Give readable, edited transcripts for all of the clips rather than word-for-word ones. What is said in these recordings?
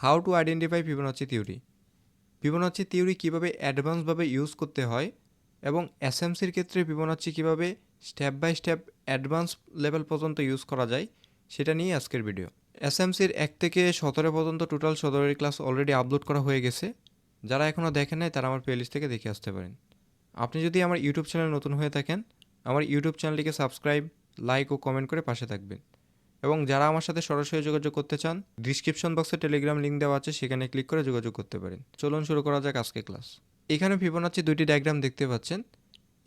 How to identify Fibonacci theory. Fibonacci theory কীভাবে অ্যাডভান্সভাবে use করতে হয় এবং এসএমসির ক্ষেত্রে ফিবোনাচি কীভাবে step by step advance level পর্যন্ত ইউজ করা যায় সেটা নিয়ে আজকের ভিডিও। এসএমসির 1 থেকে 17 পর্যন্ত টোটাল 17টি ক্লাস অলরেডি আপলোড করা হয়ে গেছে। যারা এখনও দেখেন নাই তারা আমার প্লেলিস্ট থেকে দেখে আসতে পারেন। আপনি যদি আমার ইউটিউব চ্যানেল নতুন হয়ে থাকেন, আমার ইউটিউব চ্যানেলটিকে সাবস্ক্রাইব, লাইক ও কমেন্ট করে পাশে থাকবেন। এবং যারা আমার সাথে সরাসরি যোগাযোগ করতে চান, ডিসক্রিপশন বক্সে টেলিগ্রাম লিঙ্ক দেওয়া আছে, সেখানে ক্লিক করে যোগাযোগ করতে পারেন। চলুন শুরু করা যাক আজকে ক্লাস। এখানে ফিবোনাচি 2টি ডায়াগ্রাম দেখতে পাচ্ছেন।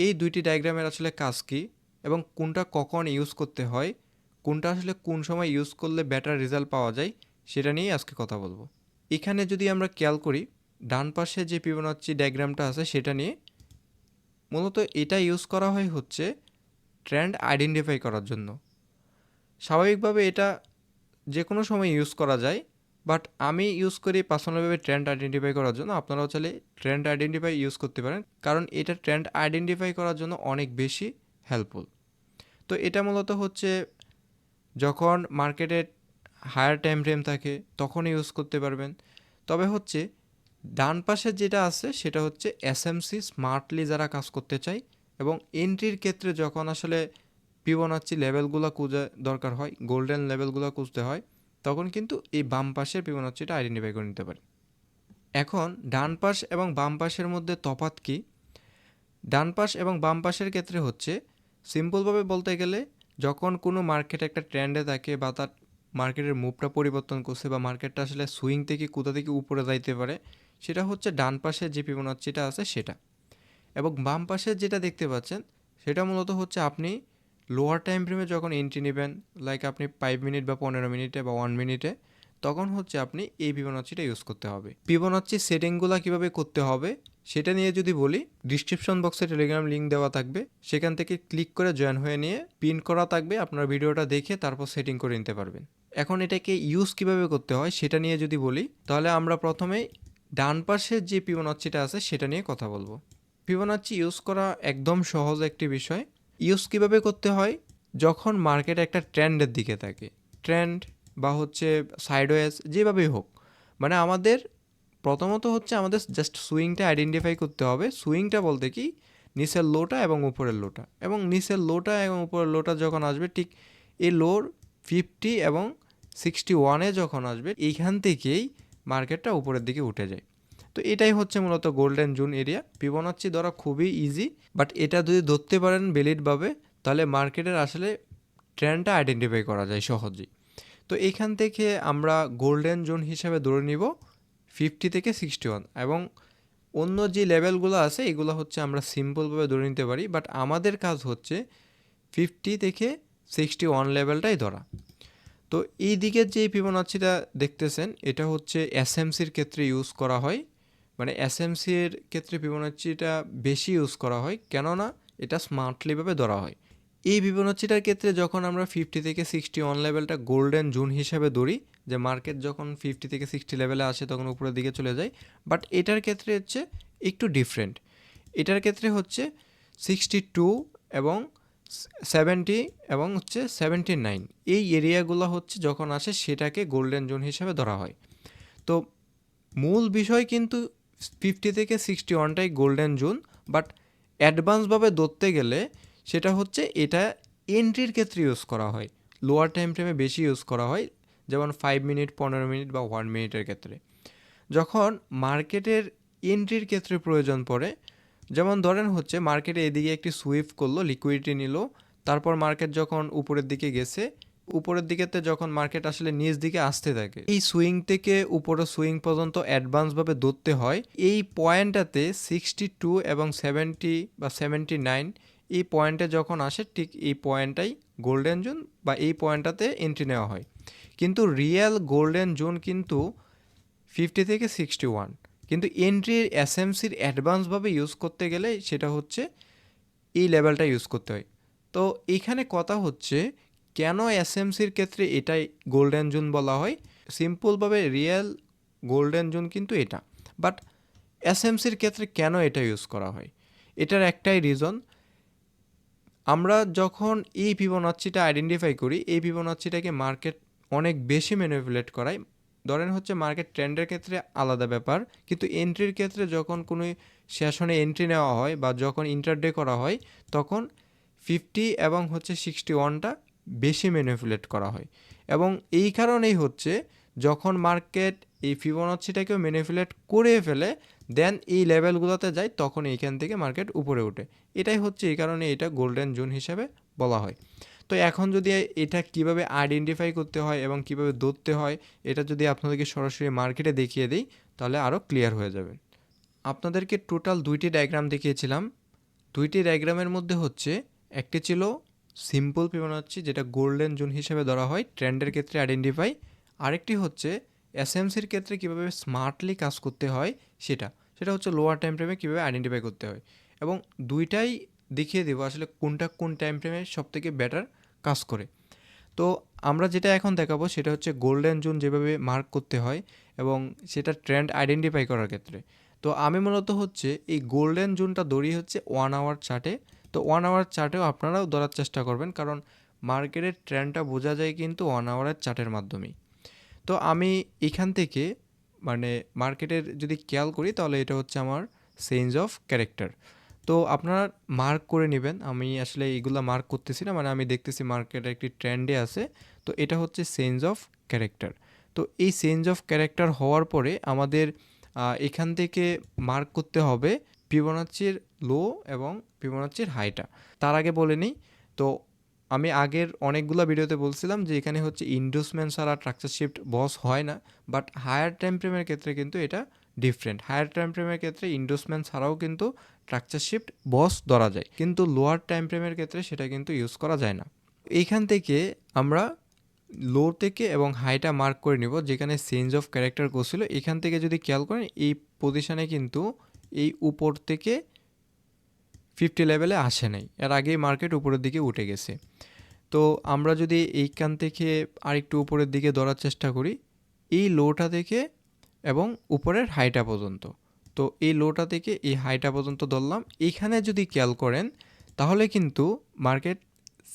এই 2টি ডায়াগ্রামের আসলে কাজ কী এবং কোনটা কখন ইউজ করতে হয়, কোনটা আসলে কোন সময় ইউজ করলে বেটার রেজাল্ট পাওয়া যায় সেটা নিয়েই আজকে কথা বলবো। এখানে যদি আমরা খেয়াল করি, ডান পাশে যে ফিবোনাচি ডায়াগ্রামটা আছে সেটা নিয়ে মূলত এটা ইউজ করা হয় হচ্ছে ট্রেন্ড আইডেন্টিফাই করার জন্য। স্বাভাবিকভাবে এটা যে কোনো সময় ইউজ করা যায়, বাট আমি ইউজ করি পার্সোনালভাবে ট্রেন্ড আইডেন্টিফাই করার জন্য। আপনারাও চাইলে ট্রেন্ড আইডেন্টিফাই ইউজ করতে পারেন, কারণ এটা ট্রেন্ড আইডেন্টিফাই করার জন্য অনেক বেশি হেল্পফুল। তো এটা মূলত হচ্ছে যখন মার্কেটে হায়ার টাইম ফ্রেম থাকে তখন ইউজ করতে পারবেন। তবে হচ্ছে ডান পাশে যেটা আছে সেটা হচ্ছে এসএমসি স্মার্টলি যারা কাজ করতে চায় এবং এন্ট্রির ক্ষেত্রে যখন আসলে ফিবোনাচি লেভেলগুলো খুঁজে দরকার হয়, গোল্ডেন লেভেলগুলো খুঁজতে হয়, তখন কিন্তু এই বাম পাশের ফিবোনাচিটা আইডেন্টিফাই করে নিতে পারে। এখন ডান পাশ এবং বাম পাশের মধ্যে তফাৎ কী? ডান পাশ এবং বাম পাশের ক্ষেত্রে হচ্ছে সিম্পলভাবে বলতে গেলে যখন কোনো মার্কেট একটা ট্রেন্ডে থাকে বা তার মার্কেটের মুভটা পরিবর্তন করছে বা মার্কেটটা আসলে সুইং থেকে কোথা থেকে উপরে যাইতে পারে, সেটা হচ্ছে ডান পাশে যে ফিবোনাচিটা আছে সেটা। এবং বাম পাশে যেটা দেখতে পাচ্ছেন সেটা মূলত হচ্ছে আপনি লোয়ার টাইম ফ্রেমে যখন এন্ট্রি নেবেন, লাইক আপনি 5 মিনিট বা 15 মিনিটে বা 1 মিনিটে, তখন হচ্ছে আপনি এই ফিবোনাচিটা ইউজ করতে হবে। ফিবোনাচি সেটিংগুলো কীভাবে করতে হবে সেটা নিয়ে যদি বলি, ডিসক্রিপশন বক্সে টেলিগ্রাম লিঙ্ক দেওয়া থাকবে, সেখান থেকে ক্লিক করে জয়েন হয়ে নিয়ে পিন করা থাকবে, আপনার ভিডিওটা দেখে তারপর সেটিং করে নিতে পারবেন। এখন এটাকে ইউজ কিভাবে করতে হয় সেটা নিয়ে যদি বলি, তাহলে আমরা প্রথমে ডান পাশে যে ফিবোনাচিটা আছে সেটা নিয়ে কথা বলবো। ফিবোনাচি ইউজ করা একদম সহজ একটি বিষয়। ইউজ কিভাবে করতে হয়? যখন মার্কেট একটা ট্রেন্ডের দিকে থাকে, ট্রেন্ড বা হচ্ছে সাইডওয়েজ যেভাবেই হোক, মানে আমাদের প্রথমত হচ্ছে আমাদের জাস্ট সুইংটা আইডেন্টিফাই করতে হবে। সুইংটা বলতে কি, নিচের লোটা এবং উপরের লোটা, এবং নিচের লোটা এবং উপরের লোটা যখন আসবে ঠিক এই লোর 50 এবং 61-এ যখন আসবে, এইখান থেকেই মার্কেটটা উপরের দিকে উঠে যায়। তো এটাই হচ্ছে মূলত গোল্ডেন জোন এরিয়া। ফিবোনাচি ধরা খুবই ইজি, বাট এটা যদি ধরতে পারেন ভ্যালিডভাবে তাহলে মার্কেটের আসলে ট্রেন্ডটা আইডেন্টিফাই করা যায় সহজেই। তো এখান থেকে আমরা গোল্ডেন জোন হিসাবে ধরে নিব 50 থেকে 61, এবং অন্য যে লেভেলগুলো আছে এগুলো হচ্ছে আমরা সিম্পলভাবে ধরে নিতে পারি, বাট আমাদের কাজ হচ্ছে 50 থেকে 61 লেভেলটাই ধরা। তো এই দিকের যে ফিবোনাচিটা দেখতেছেন এটা হচ্ছে এসএমসির ক্ষেত্রে ইউজ করা হয়, মানে এসএমসির ক্ষেত্রে ফিবোনাচিটা বেশি ইউজ করা হয়, কেননা এটা স্মার্টলিভাবে ধরা হয়। এই ফিবোনাচিটার ক্ষেত্রে যখন আমরা 50 থেকে 61 লেভেলটা গোল্ডেন জোন হিসাবে ধরি, যে মার্কেট যখন 50 থেকে 60 লেভেলে আসে তখন উপরের দিকে চলে যায়, বাট এটার ক্ষেত্রে হচ্ছে একটু ডিফারেন্ট। এটার ক্ষেত্রে হচ্ছে 62 এবং 70 এবং হচ্ছে 79, এই এরিয়াগুলো হচ্ছে যখন আসে সেটাকে গোল্ডেন জোন হিসাবে ধরা হয়। তো মূল বিষয় কিন্তু 50 থেকে 61টাই গোল্ডেন জোন, বাট অ্যাডভান্সভাবে ধরতে গেলে সেটা হচ্ছে এটা এন্ট্রির ক্ষেত্রে ইউজ করা হয়, লোয়ার টাইম ফ্রেমে বেশি ইউজ করা হয়, যেমন 5 মিনিট, 15 মিনিট বা 1 মিনিটের ক্ষেত্রে। যখন মার্কেটের এন্ট্রির ক্ষেত্রে প্রয়োজন পড়ে, যেমন ধরেন হচ্ছে মার্কেটে এদিকে একটি সুইপ করলো, লিকুইডিটি নিল, তারপর মার্কেট যখন উপরের দিকে গেছে, উপরের দিকেতে যখন মার্কেট আসলে নিচ দিকে আসতে থাকে, এই সুইং থেকে উপরে সুইং পর্যন্ত অ্যাডভান্সভাবে ধরতে হয়। এই পয়েন্টটাতে 62 এবং 70 বা 79, এই পয়েন্টে যখন আসে ঠিক এই পয়েন্টটাই গোল্ডেন জোন, বা এই পয়েন্টটাতে এন্ট্রি নেওয়া হয়। কিন্তু রিয়েল গোল্ডেন জোন কিন্তু 50 থেকে 61, কিন্তু এন্ট্রির এসএমসির অ্যাডভান্সভাবে ইউজ করতে গেলে সেটা হচ্ছে এই লেভেলটা ইউজ করতে হয়। তো এইখানে কথা হচ্ছে কেন এসএমসির ক্ষেত্রে এটাই গোল্ডেন জোন বলা হয়। সিম্পলভাবে রিয়েল গোল্ডেন জোন কিন্তু এটা, বাট এসএমসির ক্ষেত্রে কেন এটা ইউজ করা হয়, এটার একটাই রিজন। আমরা যখন এই ফিবোনাচিটা আইডেন্টিফাই করি, এই ফিবোনাচিটাকে মার্কেট অনেক বেশি ম্যানিপুলেট করায়, ধরেন হচ্ছে মার্কেট ট্রেন্ডের ক্ষেত্রে আলাদা ব্যাপার, কিন্তু এন্ট্রির ক্ষেত্রে যখন কোনো সেশনে এন্ট্রি নেওয়া হয় বা যখন ইন্টারডে করা হয় তখন 50 এবং হচ্ছে 61টা বেশি ম্যানিপুলেট করা হয়। এবং এই কারণেই হচ্ছে যখন মার্কেট এই ফিবোনাচ্চিটাকেও ম্যানিপুলেট করে ফেলে দেন এই লেভেলগুলোতে যায় তখন এইখান থেকে মার্কেট উপরে ওঠে। এটাই হচ্ছে এই কারণে এটা গোল্ডেন জোন হিসাবে বলা হয়। তো এখন যদি এটা কিভাবে আইডেন্টিফাই করতে হয় এবং কিভাবে ধরতে হয় এটা যদি আপনাদেরকে সরাসরি মার্কেটে দেখিয়ে দিই তাহলে আরও ক্লিয়ার হয়ে যাবে। আপনাদেরকে টোটাল 2টি ডায়াগ্রাম দেখিয়েছিলাম। 2টি ডায়াগ্রামের মধ্যে হচ্ছে একটি ছিল সিম্পল ফিবোনাচ্চি যেটা গোল্ডেন জোন হিসেবে ধরা হয় ট্রেন্ডের ক্ষেত্রে আইডেন্টিফাই, আরেকটি হচ্ছে এসএমসির ক্ষেত্রে কীভাবে স্মার্টলি কাজ করতে হয় সেটা সেটা হচ্ছে লোয়ার টাইম ফ্রেমে কীভাবে আইডেন্টিফাই করতে হয়। এবং দুইটাই দেখিয়ে দেবো আসলে কোনটা কোন টাইম ফ্রেমে সবথেকে বেটার কাজ করে। তো আমরা যেটা এখন দেখাবো সেটা হচ্ছে গোল্ডেন জোন যেভাবে মার্ক করতে হয় এবং সেটা ট্রেন্ড আইডেন্টিফাই করার ক্ষেত্রে। তো আমি মূলত হচ্ছে এই গোল্ডেন জোনটা ধরি হচ্ছে 1 আওয়ার চার্টে। তো 1 আওয়ার চার্টেও আপনারাও ধরার চেষ্টা করবেন, কারণ মার্কেটের ট্রেন্ডটা বোঝা যায় কিন্তু 1 আওয়ারের চার্টের মাধ্যমেই। তো আমি এখান থেকে মানে মার্কেটের যদি খেয়াল করি তাহলে এটা হচ্ছে আমার চেঞ্জ অফ ক্যারেক্টার। তো আপনারা মার্ক করে নেবেন, আমি আসলে এইগুলা মার্ক করতেছি না, মানে আমি দেখতেছি মার্কেট একটি ট্রেন্ডে আছে। তো এটা হচ্ছে চেঞ্জ অফ ক্যারেক্টার। তো এই চেঞ্জ অফ ক্যারেক্টার হওয়ার পরে আমাদের এখান থেকে মার্ক করতে হবে ফিবোনাচ্চির লো এবং ফিবোনাচ্চির হাইটা। তার আগে বলে নিই, তো আমি আগের অনেকগুলো ভিডিওতে বলছিলাম যে এখানে হচ্ছে ইন্ডোসমেন্ট ছাড়া ট্রাকচার শিফট বস হয় না, বাট হায়ার টাইম ফ্রেমের ক্ষেত্রে কিন্তু এটা ডিফারেন্ট। হায়ার টাইম ফ্রেমের ক্ষেত্রে ইন্ডোসমেন্ট ছাড়াও কিন্তু ট্রাকচার শিফট বস ধরা যায়, কিন্তু লোয়ার টাইম ফ্রেমের ক্ষেত্রে সেটা কিন্তু ইউজ করা যায় না। এইখান থেকে আমরা লো থেকে এবং হাইটা মার্ক করে নিব যেখানে চেঞ্জ অফ ক্যারেক্টার করছিল। এখান থেকে যদি খেয়াল করেন এই পজিশনে কিন্তু এই উপর থেকে 50 লেভেলে আসে নাই, এর আগেই মার্কেট উপরের দিকে উঠে গেছে। তো আমরা যদি এইখান থেকে আরেকটু উপরের দিকে ধরার চেষ্টা করি এই লোটা থেকে এবং উপরের হাইটা পর্যন্ত, তো এই লোটা থেকে এই হাইটা পর্যন্ত ধরলাম। এইখানে যদি খেয়াল করেন তাহলে কিন্তু মার্কেট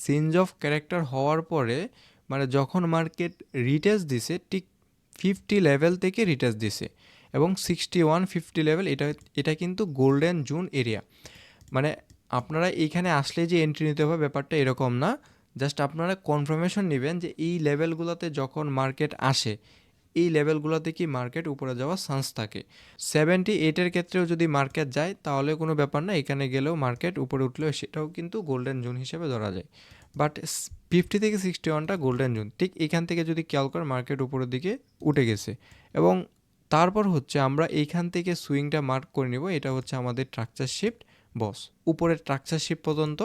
চেঞ্জ অফ ক্যারেক্টার হওয়ার পরে মানে যখন মার্কেট রিটেস্ট দিছে ঠিক 50 লেভেল থেকে রিটেস্ট দিছে এবং 61-50 লেভেল এটা কিন্তু গোল্ডেন জোন এরিয়া। মানে আপনারা এইখানে আসলে যে এন্ট্রি নিতে হবে ব্যাপারটা এরকম না, জাস্ট আপনারা কনফার্মেশন নেবেন যে এই লেভেলগুলোতে যখন মার্কেট আসে এই লেভেলগুলোতে কি মার্কেট উপরে যাওয়ার চান্স থাকে। 78-এর ক্ষেত্রেও যদি মার্কেট যায় তাহলে কোনো ব্যাপার না, এখানে গেলেও মার্কেট উপরে উঠলেও সেটাও কিন্তু গোল্ডেন জোন হিসেবে ধরা যায়। বাট 50 থেকে 61টা গোল্ডেন জোন। ঠিক এখান থেকে যদি খেয়াল করেন মার্কেট উপরের দিকে উঠে গেছে এবং তারপর হচ্ছে আমরা এইখান থেকে সুইংটা মার্ক করে নিব, এটা হচ্ছে আমাদের ট্রাকচার শিফট বস। উপরের ট্রাকচার শিফট পর্যন্ত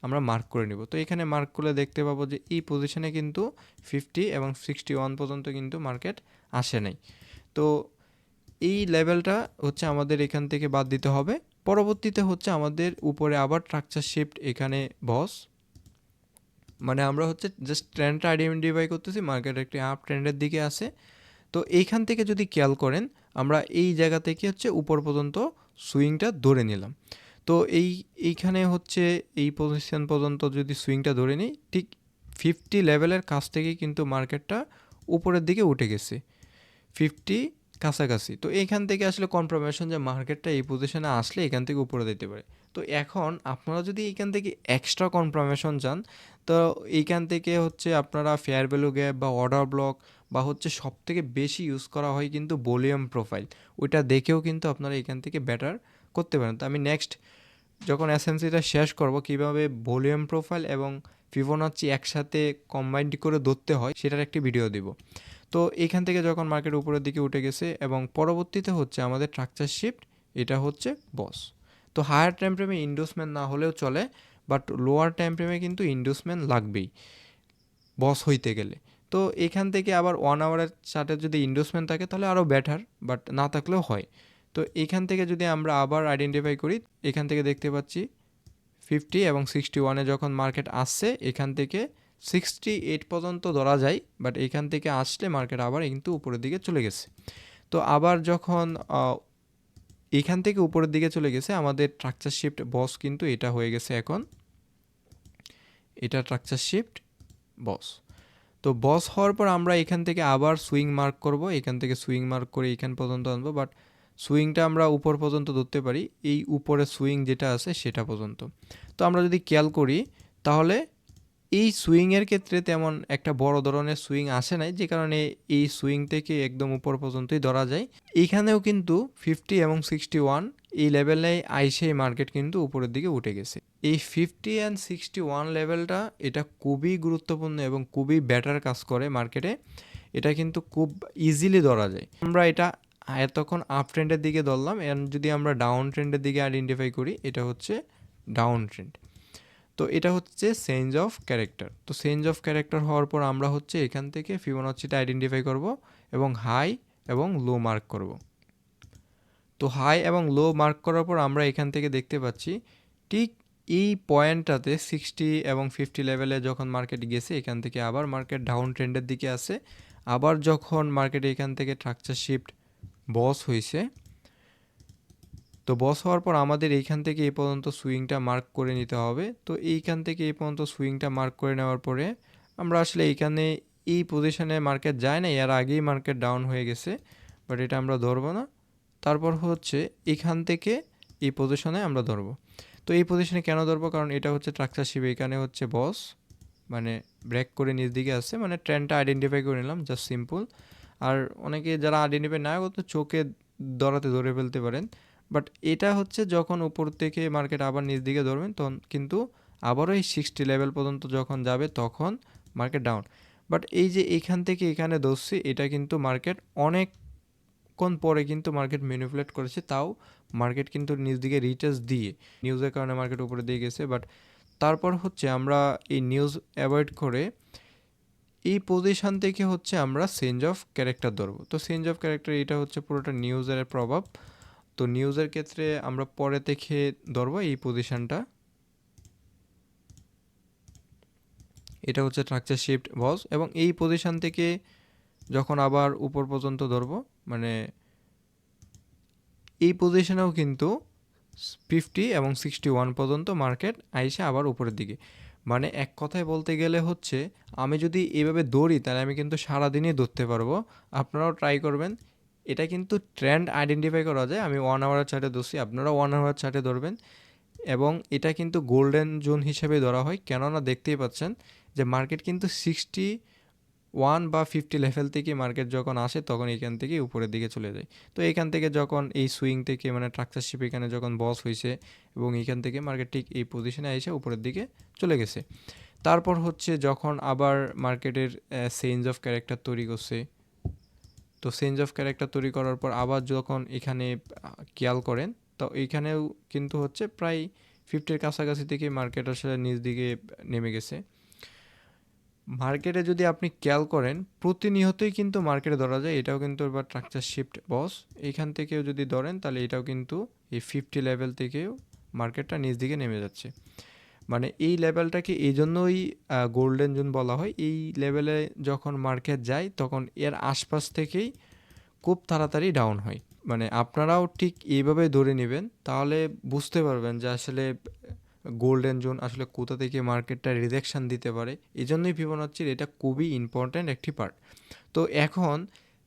আমরা মার্ক করে নিব। তো এখানে মার্ক করলে দেখতে পাবো যে এই পজিশনে কিন্তু 50 এবং 61 পর্যন্ত কিন্তু মার্কেট আসে নাই। তো এই লেভেলটা হচ্ছে আমাদের এখান থেকে বাদ দিতে হবে। পরবর্তীতে হচ্ছে আমাদের উপরে আবার ট্রাকচার শিফট এখানে বস, মানে আমরা হচ্ছে জাস্ট ট্রেন্ডটা আইডেন্টিফাই করতেছি মার্কেট একটি আপ ট্রেন্ডের দিকে আছে। তো এইখান থেকে যদি খেয়াল করেন আমরা এই জায়গা থেকে হচ্ছে উপর পর্যন্ত সুইংটা ধরে নিলাম। তো এইখানে হচ্ছে এই পজিশন পর্যন্ত যদি সুইংটা ধরে নিই ঠিক 50 লেভেলের কাছ থেকে কিন্তু মার্কেটটা উপরের দিকে উঠে গেছে 50 কাছাকাছি। তো এইখান থেকে আসলে কনফার্মেশন যে মার্কেটটা এই পজিশনে আসলে এখান থেকে উপরে দিতে পারে। তো এখন আপনারা যদি এইখান থেকে এক্সট্রা কনফার্মেশন চান তো এইখান থেকে হচ্ছে আপনারা ফেয়ার ভ্যালু গ্যাপ বা অর্ডার ব্লক বা হচ্ছে সবথেকে বেশি ইউজ করা হয় কিন্তু ভলিউম প্রোফাইল, ওইটা দেখেও কিন্তু আপনারা এখান থেকে বেটার করতে পারেন। তো আমি নেক্সট যখন এসএমসিটা শেষ করব কিভাবে ভলিউম প্রোফাইল এবং ফিবোনাচ্চি একসাথে কম্বাইন্ড করে ধরতে হয় সেটার একটি ভিডিও দিব। তো এখান থেকে যখন মার্কেট উপরের দিকে উঠে গেছে এবং পরবর্তীতে হচ্ছে আমাদের ট্রাকচার শিফট, এটা হচ্ছে বস। তো হায়ার টাইম ফ্রেমে ইন্ডোসমেন্ট না হলেও চলে, বাট লোয়ার টাইম ফ্রেমে কিন্তু ইন্ডোসমেন্ট লাগবেই বস হইতে গেলে। তো এখান থেকে আবার 1 আওয়ারের চার্টে যদি ইন্ডোসমেন্ট থাকে তাহলে আরও বেটার, বাট না থাকলেও হয়। তো এখান থেকে যদি আমরা আবার আইডেন্টিফাই করি এখান থেকে দেখতে পাচ্ছি 50 এবং 61-এ যখন মার্কেট আসছে এখান থেকে 68 পর্যন্ত ধরা যায়, বাট এখান থেকে আসলে মার্কেট আবার কিন্তু উপরের দিকে চলে গেছে। তো আবার যখন এখান থেকে উপরের দিকে চলে গেছে আমাদের ট্রাকচার শিফট বস কিন্তু এটা হয়ে গেছে এখন, এটা ট্রাকচার শিফট বস। তো বস হওয়ার পর আমরা এখান থেকে আবার সুইং মার্ক করব, এখান থেকে সুইং মার্ক করে এখান পর্যন্ত আনবো, বাট সুইংটা আমরা উপর পর্যন্ত ধরতে পারি, এই উপরে সুইং যেটা আছে সেটা পর্যন্ত। তো আমরা যদি খেয়াল করি তাহলে এই সুইংয়ের ক্ষেত্রে তেমন একটা বড় ধরনের সুইং আসে নাই, যে কারণে এই সুইং থেকে একদম উপর পর্যন্তই ধরা যায়। এইখানেও কিন্তু 50 এবং 61 এই লেভেলে আইসে মার্কেট কিন্তু উপরের দিকে উঠে গেছে। এই 50 অ্যান্ড 61 লেভেলটা এটা খুবই গুরুত্বপূর্ণ এবং খুবই বেটার কাজ করে মার্কেটে। এটা কিন্তু খুব ইজিলি ধরা যায়। আমরা এটা এতক্ষণ আপ ট্রেন্ডের দিকে ধরলাম, এন্ড যদি আমরা ডাউন ট্রেন্ডের দিকে আইডেন্টিফাই করি, এটা হচ্ছে ডাউন ট্রেন্ড। তো এটা হচ্ছে চেঞ্জ অফ ক্যারেক্টার। তো চেঞ্জ অফ ক্যারেক্টার হওয়ার পর আমরা হচ্ছে এখান থেকে ফিবোনাচিটা আইডেন্টিফাই করব এবং হাই এবং লো মার্ক করব। তো হাই এবং লো মার্ক করার পর আমরা এখান থেকে দেখতে পাচ্ছি ঠিক এই পয়েন্টটাতে 60 এবং 50 লেভেলে যখন মার্কেট গেছে, এখান থেকে আবার মার্কেট ডাউন ট্রেন্ডের দিকে আছে। আবার যখন মার্কেট এখান থেকে স্ট্রাকচার শিফট বস হয়েছে, তো বস হওয়ার পর আমাদের এইখান থেকে এই পর্যন্ত সুইংটা মার্ক করে নিতে হবে। তো এইখান থেকে এই পর্যন্ত সুইংটা মার্ক করে নেওয়ার পরে আমরা আসলে এইখানে এই পজিশনে মার্কেট যায় না, এর আগেই মার্কেট ডাউন হয়ে গেছে, বাট এটা আমরা ধরবো না। তারপর হচ্ছে এখান থেকে এই পজিশনে আমরা ধরবো। তো এই পজিশনে কেন ধরবো, কারণ এটা হচ্ছে স্ট্রাকচার শিপ, এখানে হচ্ছে বস মানে ব্রেক করে নিচ দিকে আসছে, মানে ট্রেন্ডটা আইডেন্টিফাই করে নিলাম, জাস্ট সিম্পল। আর অনেকে যারা আইডেন্টিফাই না করতে চোখে ধরাতে ধরে ফেলতে পারেন, বাট এটা হচ্ছে যখন উপর থেকে মার্কেট আবার নিচ দিকে ধরবেন তখন কিন্তু আবারও এই 60 লেভেল পর্যন্ত যখন যাবে তখন মার্কেট ডাউন। বাট এই যে এখান থেকে এখানে ধরছি, এটা কিন্তু মার্কেট অনেকক্ষণ পরে কিন্তু মার্কেট ম্যানিপুলেট করেছে, তাও মার্কেট কিন্তু নিচ দিকে রিটেস্ট দিয়ে নিউজের কারণে মার্কেট উপরে দিয়ে গেছে। বাট তারপর হচ্ছে আমরা এই নিউজ অ্যাভয়েড করে এই পজিশন থেকে হচ্ছে আমরা চেঞ্জ অফ ক্যারেক্টার ধরবো। তো চেঞ্জ অফ ক্যারেক্টার এটা হচ্ছে পুরোটা নিউজের প্রভাব। তো নিউজের ক্ষেত্রে আমরা পরে দেখে ধরবো এই পজিশনটা, এটা হচ্ছে স্ট্রাকচার শিফট বস, এবং এই পজিশন থেকে যখন আবার উপর পর্যন্ত ধরবো, মানে এই পজিশনেও কিন্তু 50 এবং 61 পর্যন্ত মার্কেট আইসে আবার উপরের দিকে। মানে এক কথায় বলতে গেলে হচ্ছে আমি যদি এভাবে দৌড়ি তাহলে আমি কিন্তু সারাদিনই ধরতে পারবো। আপনারাও ট্রাই করবেন। এটা কিন্তু ট্রেন্ড আইডেন্টিফাই করা যায়। আমি 1 আওয়ার চার্টে ধরছি, আপনারা 1 আওয়ার চার্টে ধরবেন। এবং এটা কিন্তু গোল্ডেন জোন হিসেবে ধরা হয়, কেননা দেখতেই পাচ্ছেন যে মার্কেট কিন্তু 61 বা 50 লেভেল থেকে মার্কেট যখন আসে তখন এখান থেকে উপরের দিকে চলে যায়। তো এখান থেকে যখন এই সুইং থেকে মানে ট্রাকচারশিপ এখানে যখন বস হয়েছে এবং এখান থেকে মার্কেট ঠিক এই পজিশনে এসে উপরের দিকে চলে গেছে। তারপর হচ্ছে যখন আবার মার্কেটের চেঞ্জ অফ ক্যারেক্টার তৈরি করছে, তো চেঞ্জ অফ ক্যারেক্টার তৈরি করার পর আবার যখন এখানে খেয়াল করেন, তো এইখানেও কিন্তু হচ্ছে প্রায় 50-র কাছাকাছি থেকে মার্কেট আসলে নিচ দিকে নেমে গেছে। মার্কেটে যদি আপনি খেয়াল করেন প্রতিনিয়তই কিন্তু মার্কেটে ধরা যায়, এটাও কিন্তু এবার স্ট্রাকচার শিফট বস, এইখান থেকেও যদি ধরেন তাহলে এটাও কিন্তু এই 50 লেভেল থেকেও মার্কেটটা নিচ দিকে নেমে যাচ্ছে। মানে এই লেভেলটাকে এই জন্যই গোল্ডেন জোন বলা হয়। এই লেভেলে যখন মার্কেট যায় তখন এর আশপাশ থেকেই খুব তাড়াতাড়ি ডাউন হয়। মানে আপনারাও ঠিক এইভাবে ধরে নেবেন, তাহলে বুঝতে পারবেন যে আসলে গোল্ডেন জোন আসলে কোথা থেকে মার্কেটটা রিজেকশন দিতে পারে। এই জন্যই ফিবোনাচির এটা খুবই ইম্পর্ট্যান্ট একটি পার্ট। তো এখন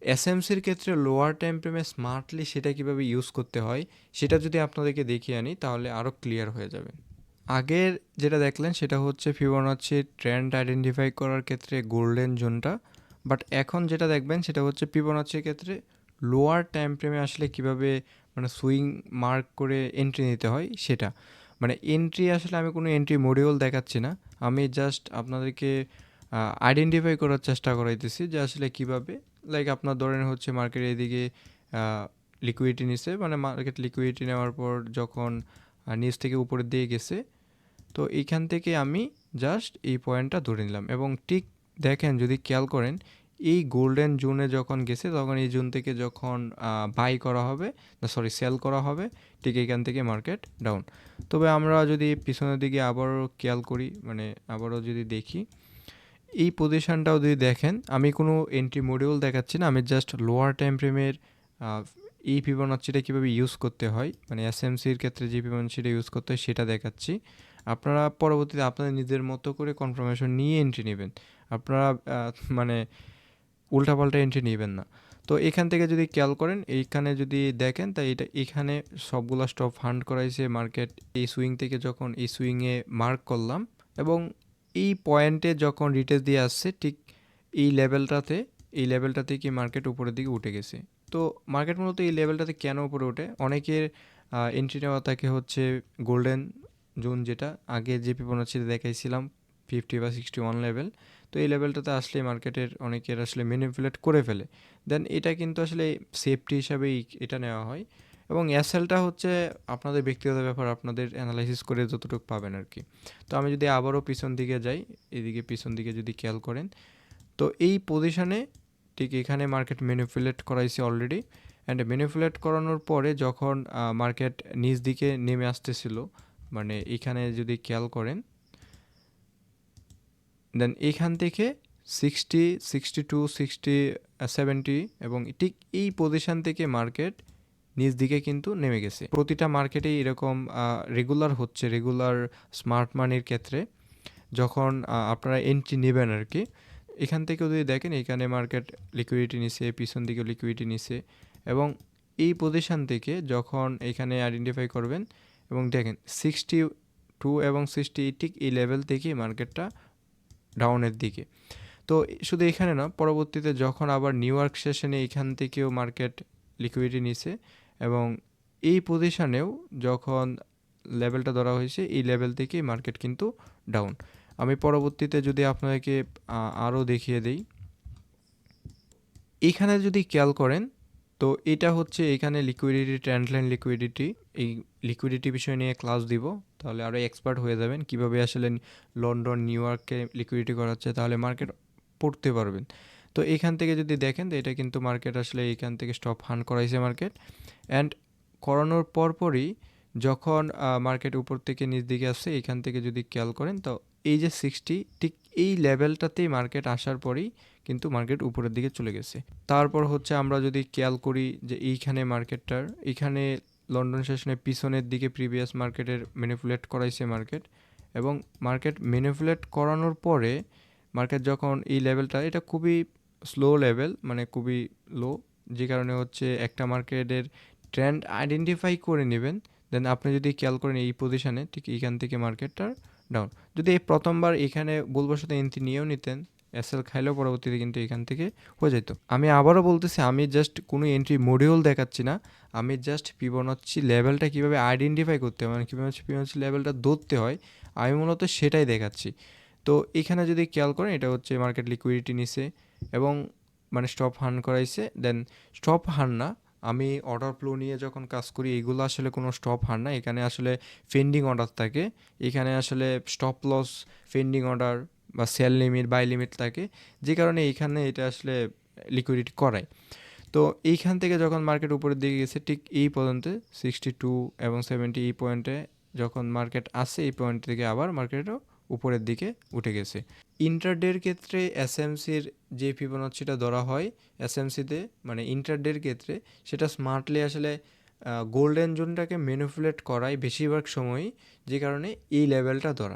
এসএমসির ক্ষেত্রে লোয়ার টাইম ফ্রেমে স্মার্টলি সেটা কীভাবে ইউজ করতে হয় সেটা যদি আপনাদেরকে দেখিয়ে আনি তাহলে আরও ক্লিয়ার হয়ে যাবে। আগের যেটা দেখলেন সেটা হচ্ছে ফিবোনাচির ট্রেন্ড আইডেন্টিফাই করার ক্ষেত্রে গোল্ডেন জোনটা, বাট এখন যেটা দেখবেন সেটা হচ্ছে ফিবোনাচির ক্ষেত্রে লোয়ার টাইম ফ্রেমে আসলে কিভাবে মানে সুইং মার্ক করে এন্ট্রি নিতে হয় সেটা। মানে এন্ট্রি আসলে আমি কোনো এন্ট্রি মডিউল দেখাচ্ছি না, আমি জাস্ট আপনাদেরকে আইডেন্টিফাই করার চেষ্টা করাইতেছি যে আসলে কিভাবে, লাইক আপনার ধরেন হচ্ছে মার্কেট এদিকে লিকুইডিটি নিছে, মানে মার্কেট লিকুইডিটি নেওয়ার পর যখন নিচ থেকে উপরের দিকে গেছে, তো এইখান থেকে আমি জাস্ট এই পয়েন্টটা ধরে নিলাম এবং ঠিক দেখেন যদি খেয়াল করেন এই গোল্ডেন জোনে যখন গেছে তখন এই জোন থেকে যখন বাই করা হবে, না সরি সেল করা হবে, ঠিক এখান থেকে মার্কেট ডাউন। তবে আমরা যদি পিছনের দিকে আবারও খেয়াল করি, মানে আবারও যদি দেখি এই পজিশনটাও যদি দেখেন, আমি কোনো এন্ট্রি মডিউল দেখাচ্ছি না, আমি জাস্ট লোয়ার টাইম ফ্রেমের এই ফিবোনাচিটা কীভাবে ইউজ করতে হয়, মানে এসএমসির ক্ষেত্রে যে ফিবোনাচিটা ইউজ করতে হয় সেটা দেখাচ্ছি। আপনারা পরবর্তীতে আপনাদের নিজের মতো করে কনফার্মেশন নিয়ে এন্ট্রি নেবেন। আপনারা মানে উল্টাপাল্টা এন্ট্রি নেবেন না। তো এখান থেকে যদি খেয়াল করেন, এইখানে যদি দেখেন তাই এটা এখানে সবগুলা স্টপ ফান্ড করাইছে মার্কেট এই সুইং থেকে। যখন এই সুইংয়ে মার্ক করলাম এবং এই পয়েন্টে যখন রিটেস্ট দিয়ে আসছে ঠিক এই লেভেলটাতে, এই লেভেলটাতে কি মার্কেট উপরের দিকে উঠে গেছে। তো মার্কেট মূলত এই লেভেলটাতে কেন উপরে ওঠে, অনেকের এন্ট্রি নেওয়া থাকে হচ্ছে গোল্ডেন জোন, যেটা আগে যে ফিবোনাচিতে দেখাইছিলাম 50 বা 61 লেভেল। তো এই লেভেলটাতে আসলে মার্কেটের অনেকের আসলে ম্যানিপুলেট করে ফেলে। দেন এটা কিন্তু আসলে সেফটি হিসাবেই এটা নেওয়া হয় এবং এসএলটা হচ্ছে আপনাদের ব্যক্তিগত ব্যাপার, আপনাদের অ্যানালাইসিস করে যতটুকু পাবেন আর কি। তো আমি যদি আবারও পিছন দিকে যাই, এদিকে পিছন দিকে যদি খেয়াল করেন, তো এই পজিশনে ঠিক এখানে মার্কেট ম্যানিপুলেট করাইছে অলরেডি। অ্যান্ড ম্যানিপুলেট করানোর পরে যখন মার্কেট নিচ দিকে নেমে আসতেছিল, মানে এখানে যদি খেয়াল করেন, দেন এইখান থেকে 60, 62, 60, 70 এবং ঠিক এই পজিশন থেকে মার্কেট নিচ দিকে কিন্তু নেমে গেছে। প্রতিটা মার্কেটেই এরকম রেগুলার হচ্ছে, রেগুলার স্মার্ট মানির ক্ষেত্রে যখন আপনারা এন্ট্রি নেবেন আর কি। এখান থেকেও যদি দেখেন এখানে মার্কেট লিকুইডিটি নিছে, পিছন দিকে লিকুইডিটি নিছে এবং এই পজিশন থেকে যখন এখানে আইডেন্টিফাই করবেন এবং দেখেন 62 এবং 60 ঠিক এই লেভেল থেকেই মার্কেটটা ডাউনের দিকে। তো শুধু এখানে না, পরবর্তীতে যখন আবার নিউ ইয়র্ক সেশনে এখান থেকেও মার্কেট লিকুইডিটি নিছে এবং এই পজিশনেও যখন লেভেলটা ধরা হয়েছে এই লেভেল থেকেই মার্কেট কিন্তু ডাউন। আমি পরবর্তীতে যদি আপনাদেরকে আরও দেখিয়ে দেই, এখানে যদি খেয়াল করেন, তো এটা হচ্ছে এখানে লিকুইডিটি, ট্রেন্ড লাইন লিকুইডিটি। এই লিকুইডিটি বিষয় নিয়ে ক্লাস দিব, তাহলে আরও এক্সপার্ট হয়ে যাবেন কীভাবে আসলে লন্ডন, নিউ ইয়র্ককে লিকুইডিটি করা হচ্ছে, তাহলে মার্কেট পড়তে পারবেন। তো এখান থেকে যদি দেখেন তো এটা কিন্তু মার্কেট আসলে এখান থেকে স্টপ হান করাইছে মার্কেট। অ্যান্ড করানোর পরপরই যখন মার্কেট উপর থেকে নিচ দিকে আসছে, এখান থেকে যদি খেয়াল করেন তো এই যে 60 ঠিক এই লেভেলটাতেই মার্কেট আসার পরেই কিন্তু মার্কেট উপরের দিকে চলে গেছে। তারপর হচ্ছে আমরা যদি খেয়াল করি যে এইখানে মার্কেটটার এখানে লন্ডন সেশনের পিছনের দিকে প্রিভিয়াস মার্কেটের ম্যানিপুলেট করাইছে মার্কেট এবং মার্কেট ম্যানিপুলেট করানোর পরে মার্কেট যখন এই লেভেলটা, এটা খুবই স্লো লেভেল, মানে খুবই লো, যে কারণে হচ্ছে একটা মার্কেটের ট্রেন্ড আইডেন্টিফাই করে নেবেন। দেন আপনি যদি খেয়াল করেন এই পজিশনে ঠিক এইখান থেকে মার্কেটটার ডাউন, যদি এই প্রথমবার এখানে বলবশত এন্ট্রি নিয়েও নিতেন, এসএল খাইলেও পরবর্তীতে কিন্তু এখান থেকে হয়ে যেত। আমি আবারও বলতেছি, আমি জাস্ট কোনো এন্ট্রি মডিউল দেখাচ্ছি না, আমি জাস্ট ফিবোনাচ্চি লেভেলটা কীভাবে আইডেন্টিফাই করতে হয়, মানে কীভাবে ফিবোনাচ্চি লেভেলটা ধরতে হয়, আমি মূলত সেটাই দেখাচ্ছি। তো এখানে যদি খেয়াল করেন এটা হচ্ছে মার্কেট লিকুইডিটি নিছে এবং মানে স্টপ হান করাইছে। দেন স্টপ হান না, আমি অর্ডার ফ্লো নিয়ে যখন কাজ করি এগুলো আসলে কোনো স্টপ হান না, এখানে আসলে ফেন্ডিং অর্ডার থাকে, এখানে আসলে স্টপ লস, ফেন্ডিং অর্ডার বা সেল লিমিট, বাই লিমিট থাকে, যে কারণে এইখানে এটা আসলে লিকুইডিটি করায়। তো এইখান থেকে যখন মার্কেট উপরের দিকে গেছে ঠিক এই পর্যন্ত 62 এবং 70 এই পয়েন্টে যখন মার্কেট আসে, এই পয়েন্ট থেকে আবার মার্কেটও উপরের দিকে উঠে গেছে। ইন্টারডের ক্ষেত্রে এসএমসির যে ফিবোনাচিটা ধরা হয় এসএমসিতে, মানে ইন্টারডের ক্ষেত্রে সেটা স্মার্টলি আসলে গোল্ডেন জোনটাকে ম্যানিপুলেট করায় বেশিরভাগ সময়ই, যে কারণে এই লেভেলটা ধরা।